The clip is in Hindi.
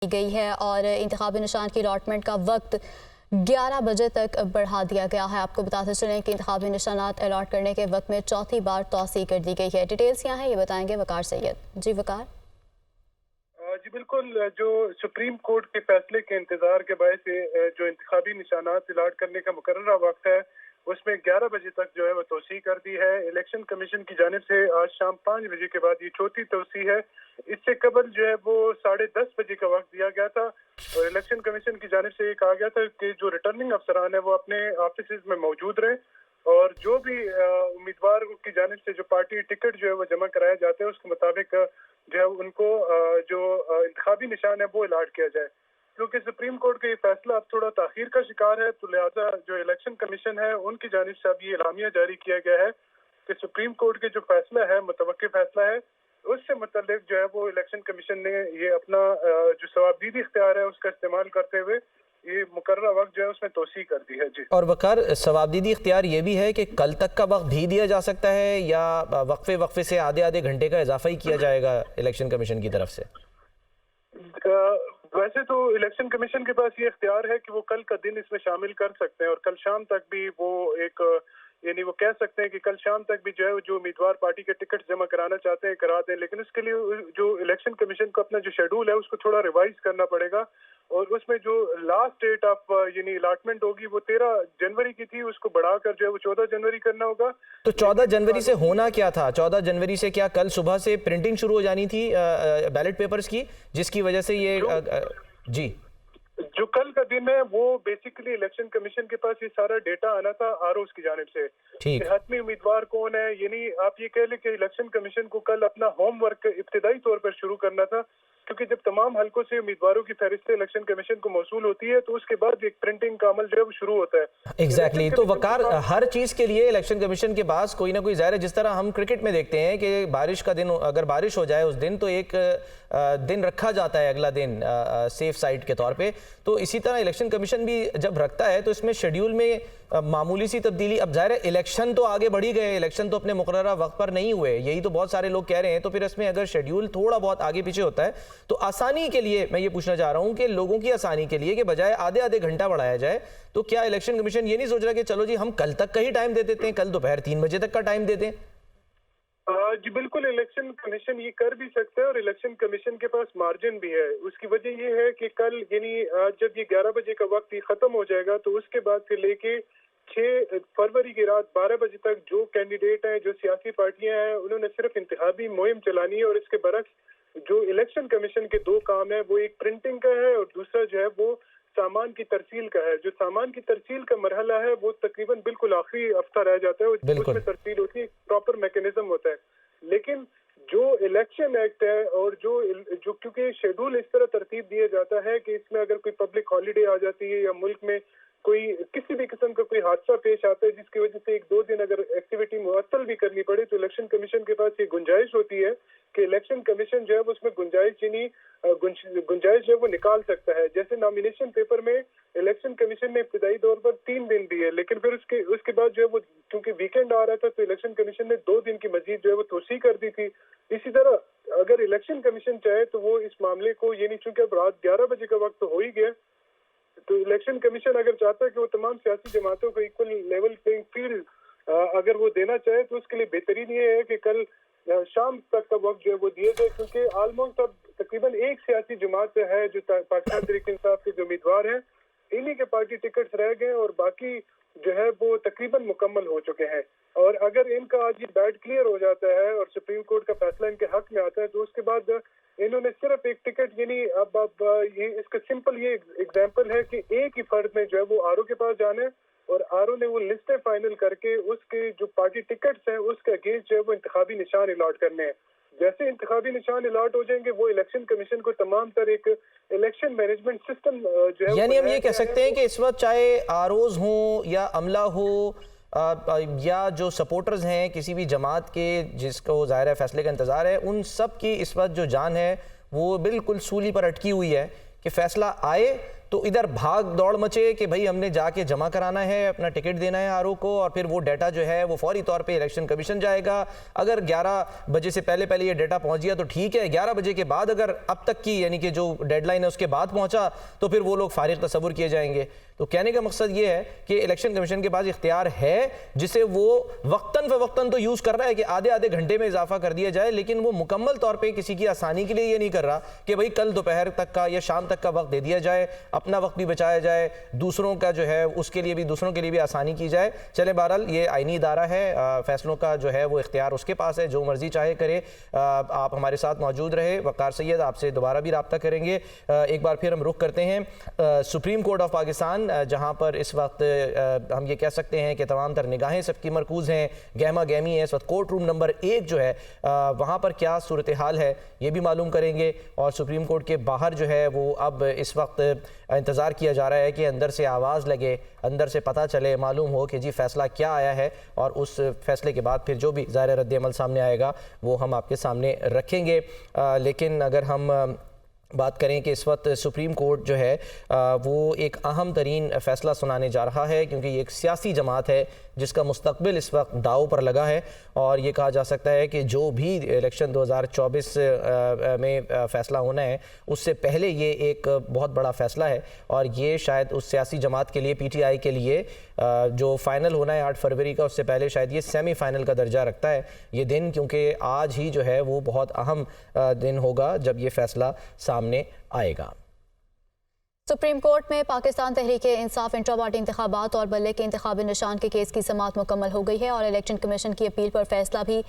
गई है और इंतखाबी निशान की अलॉटमेंट का वक्त 11 बजे तक बढ़ा दिया गया है। आपको बताते चलें कि इंतखाबी निशानात अलॉट करने के वक्त में चौथी बार तौसी कर दी गई है। डिटेल्स क्या है ये बताएंगे वकार सैयद। जी वकार। जी बिल्कुल, जो सुप्रीम कोर्ट के फैसले के इंतजार के बायस जो इंतखाबी निशानात अलॉट करने का मुकर्ररा वक्त है उसमें 11 बजे तक जो है वो तोसी कर दी है। इलेक्शन कमीशन की जानिब से आज शाम 5 बजे के बाद ये चौथी तोसी है। इससे कबल जो है वो 10:30 बजे का वक्त दिया गया था और इलेक्शन कमीशन की जानिब से ये कहा गया था कि जो रिटर्निंग अफसरान है वो अपने ऑफिस में मौजूद रहे और जो भी उम्मीदवार की जानिब से जो पार्टी टिकट जो है वो जमा कराए जाते हैं उसके मुताबिक जो है उनको जो इंतखाबी निशान है वो अलॉट किया जाए। क्योंकि सुप्रीम कोर्ट का ये फैसला अब थोड़ा ताखीर का शिकार है, तो लिहाजा जो इलेक्शन कमीशन है उनकी जानिब से अब ये एलामिया जारी किया गया है कि सुप्रीम कोर्ट के जो फैसला है, मुतवक्किल फैसला है, उससे मुतल्लिक जो है वो इलेक्शन कमीशन ने ये अपना जो सवाबदीदी इख्तियार है उसका इस्तेमाल करते हुए ये मुकर्ररा वक्त जो है उसमें तोसी कर दी है। जी, और वकार, सवाबदीदी इख्तियार ये भी है कि कल तक का वक्त भी दिया जा सकता है या वक्फे वक्फे से आधे आधे घंटे का इजाफा ही किया जाएगा इलेक्शन कमीशन की तरफ से? वैसे तो इलेक्शन कमीशन के पास ये इख्तियार है कि वो कल का दिन इसमें शामिल कर सकते हैं और कल शाम तक भी वो एक यानी वो कह सकते हैं कि कल शाम तक भी जो है जो उम्मीदवार पार्टी के टिकट जमा कराना चाहते हैं करा दें, लेकिन उसके लिए जो इलेक्शन कमीशन को अपना जो शेड्यूल है उसको थोड़ा रिवाइज करना पड़ेगा और उसमें जो लास्ट डेट ऑफ यानी अलॉटमेंट होगी वो 13 जनवरी की थी, उसको बढ़ाकर जो है वो 14 जनवरी करना होगा। तो 14 जनवरी से होना क्या था? 14 जनवरी से क्या कल सुबह से प्रिंटिंग शुरू हो जानी थी बैलेट पेपर्स की, जिसकी वजह से ये जी जो कल का दिन है वो बेसिकली इलेक्शन कमीशन के पास ये सारा डेटा आना था आरओस की जानिब से। हतमी उम्मीदवार कौन है, यानी आप ये कह लें कि इलेक्शन कमीशन को कल अपना होमवर्क इब्तिदाई तौर पर शुरू करना था, क्योंकि जब तमाम हलकों से उम्मीदवारों की फहरिस्त इलेक्शन कमीशन को मौसूल होती है तो उसके बाद एक प्रिंटिंग का अमल जो है वो शुरू होता है। एग्जैक्टली तो वकार, हर चीज के लिए इलेक्शन कमीशन के पास कोई ना कोई ज़ाहिर है, जिस तरह हम क्रिकेट में देखते हैं कि बारिश का दिन, अगर बारिश हो जाए उस दिन तो एक दिन रखा जाता है अगला दिन सेफ साइड के तौर पे, तो इसी तरह इलेक्शन कमीशन भी जब रखता है तो इसमें शेड्यूल में मामूली सी तब्दीली। अब जाहिर है इलेक्शन तो आगे बढ़ी गए, इलेक्शन तो अपने मुकर्ररा वक्त पर नहीं हुए, यही तो बहुत सारे लोग कह रहे हैं, तो फिर इसमें अगर शेड्यूल थोड़ा बहुत आगे पीछे होता है तो आसानी के लिए मैं ये पूछना चाह रहा हूं कि लोगों की आसानी के लिए कि बजाय आधे आधे घंटा बढ़ाया जाए तो क्या इलेक्शन कमीशन ये नहीं सोच रहा कि चलो जी हम कल तक का ही टाइम दे देते हैं, कल दोपहर 3 बजे तक का टाइम दे दें? जी बिल्कुल, इलेक्शन कमीशन ये कर भी सकता है और इलेक्शन कमीशन के पास मार्जिन भी है। उसकी वजह ये है कि कल यानी जब ये 11 बजे का वक्त ही खत्म हो जाएगा तो उसके बाद से लेके 6 फरवरी की रात 12 बजे तक जो कैंडिडेट हैं, जो सियासी पार्टियां हैं, उन्होंने सिर्फ इंतखाबी मुहिम चलानी है और इसके बरक्स जो इलेक्शन कमीशन के 2 काम है वो एक प्रिंटिंग का है और दूसरा जो है वो सामान की तरसील का है। जो सामान की तरसील का मरहला है वो तकरीबन बिल्कुल आखिरी हफ्ता रह जाता है, उसमें तरसील होती है, प्रॉपर मैकेनिज्म होता है। लेकिन जो इलेक्शन एक्ट है और जो क्योंकि शेड्यूल इस तरह तरतीब दिया जाता है कि इसमें अगर कोई पब्लिक हॉलीडे आ जाती है या मुल्क में कोई किसी भी किस्म का कोई हादसा पेश आता है जिसकी वजह से 1-2 दिन अगर एक्टिविटी मुअत्तल भी करनी पड़े तो इलेक्शन कमीशन के पास ये गुंजाइश होती है कि इलेक्शन कमीशन जो है वो उसमें गुंजाइश जो है वो निकाल सकता है। जैसे नॉमिनेशन पेपर में इलेक्शन कमीशन ने इब्तिदाई तौर पर 3 दिन दिए, लेकिन फिर उसके बाद जो है वो क्योंकि वीकेंड आ रहा था तो इलेक्शन कमीशन ने 2 दिन की मजीद जो है वो तोसी कर दी थी। इसी तरह अगर इलेक्शन कमीशन चाहे तो वो इस मामले को यानी चूंकि अब रात 11 बजे का वक्त तो हो ही गया, तो इलेक्शन कमीशन अगर चाहता है कि वो तमाम सियासी जमातों को इक्वल लेवल प्लेइंग फील्ड अगर वो देना चाहे तो उसके लिए बेहतरीन ये है कि कल शाम तक का वक्त जो है वो दिया जाए, क्योंकि ऑलमोस्ट अब तकरीबन एक सियासी जमात है जो पाकिस्तान तहरीक इंसाफ के जो उम्मीदवार हैं इन्हीं के पार्टी टिकट्स रह गए और बाकी जो है वो तकरीबन मुकम्मल हो चुके हैं। और अगर इनका आज ये बैट क्लियर हो जाता है और सुप्रीम कोर्ट का फैसला इनके हक में आता है तो उसके बाद इन्होंने सिर्फ एक टिकट यानी अब ये इसका सिंपल ये एग्जांपल है कि एक ही फर्द ने जो है वो आरओ के पास जाना है और आरओ ने वो लिस्टें फाइनल करके उसके जो पार्टी टिकट्स हैं उसके अगेंस्ट जो है वो इंतखाबी निशान अलॉट करने हैं। जैसे इंतखाबी निशान अलॉट हो जाएंगे वो इलेक्शन कमीशन को तमाम तरह एक इलेक्शन मैनेजमेंट सिस्टम जो है, यानी हम ये कह सकते हैं कि इस वक्त चाहे आरओज हो या अमला हो या जो सपोर्टर्स हैं किसी भी जमात के जिसको ज़ाहिर है फैसले का इंतज़ार है, उन सब की इस वक्त जो जान है वो बिल्कुल सूली पर अटकी हुई है कि फ़ैसला आए तो इधर भाग दौड़ मचे कि भाई हमने जाके जमा कराना है, अपना टिकट देना है आरओ को, और फिर वो डाटा जो है वो फौरी तौर पे इलेक्शन कमीशन जाएगा। अगर 11 बजे से पहले पहले ये डाटा पहुंच गया तो ठीक है, 11 बजे के बाद अगर अब तक की यानी कि जो डेडलाइन है उसके बाद पहुंचा तो फिर वो लोग फारिग तस्वुर किए जाएंगे। तो कहने का मकसद ये है कि इलेक्शन कमीशन के पास इख्तियार है जिसे वो वक्तन फ़वक्तन तो यूज़ कर रहा है कि आधे आधे घंटे में इजाफा कर दिया जाए, लेकिन वो मुकम्मल तौर पे किसी की आसानी के लिए ये नहीं कर रहा कि भाई कल दोपहर तक का या शाम तक का वक्त दे दिया जाए, अपना वक्त भी बचाया जाए, दूसरों का जो है उसके लिए भी, दूसरों के लिए भी आसानी की जाए। चले बहरहाल ये आईनी इदारा है, फैसलों का जो है वो इख्तियार उसके पास है, जो मर्जी चाहे करे। आप हमारे साथ मौजूद रहे। वक़ार सैयद आपसे दोबारा भी रब्ता करेंगे। एक बार फिर हम रुख करते हैं सुप्रीम कोर्ट ऑफ पाकिस्तान, जहाँ पर इस वक्त हम ये कह सकते हैं कि तमाम तर निगाहें सबकी मरकूज़ हैं, गहमा गहमी है। इस वक्त कोर्ट रूम नंबर 1 जो है वहाँ पर क्या सूरत हाल है ये भी मालूम करेंगे। और सुप्रीम कोर्ट के बाहर जो है वो अब इस वक्त इंतज़ार किया जा रहा है कि अंदर से आवाज़ लगे, अंदर से पता चले, मालूम हो कि जी फ़ैसला क्या आया है, और उस फैसले के बाद फिर जो भी ज़ाहिर रद्द अमल सामने आएगा वो हम आपके सामने रखेंगे। लेकिन अगर हम बात करें कि इस वक्त सुप्रीम कोर्ट जो है वो एक अहम तरीन फ़ैसला सुनाने जा रहा है, क्योंकि ये एक सियासी जमात है जिसका मुस्तकबिल इस वक्त दाव पर लगा है। और ये कहा जा सकता है कि जो भी इलेक्शन 2024 में फ़ैसला होना है उससे पहले ये एक बहुत बड़ा फ़ैसला है, और ये शायद उस सियासी जमात के लिए, PTI के लिए, जो फ़ाइनल होना है 8 फरवरी का, उससे पहले शायद ये सेमीफ़ाइनल का दर्जा रखता है ये दिन, क्योंकि आज ही जो है वो बहुत अहम दिन होगा जब ये फ़ैसला सामने आएगा। सुप्रीम कोर्ट में पाकिस्तान तहरीक-ए-इंसाफ इंट्रा पार्टी इंतखाबात और बल्ले के इंतखाबी निशान के केस की समाअत मुकम्मल हो गई है और इलेक्शन कमीशन की अपील पर फैसला भी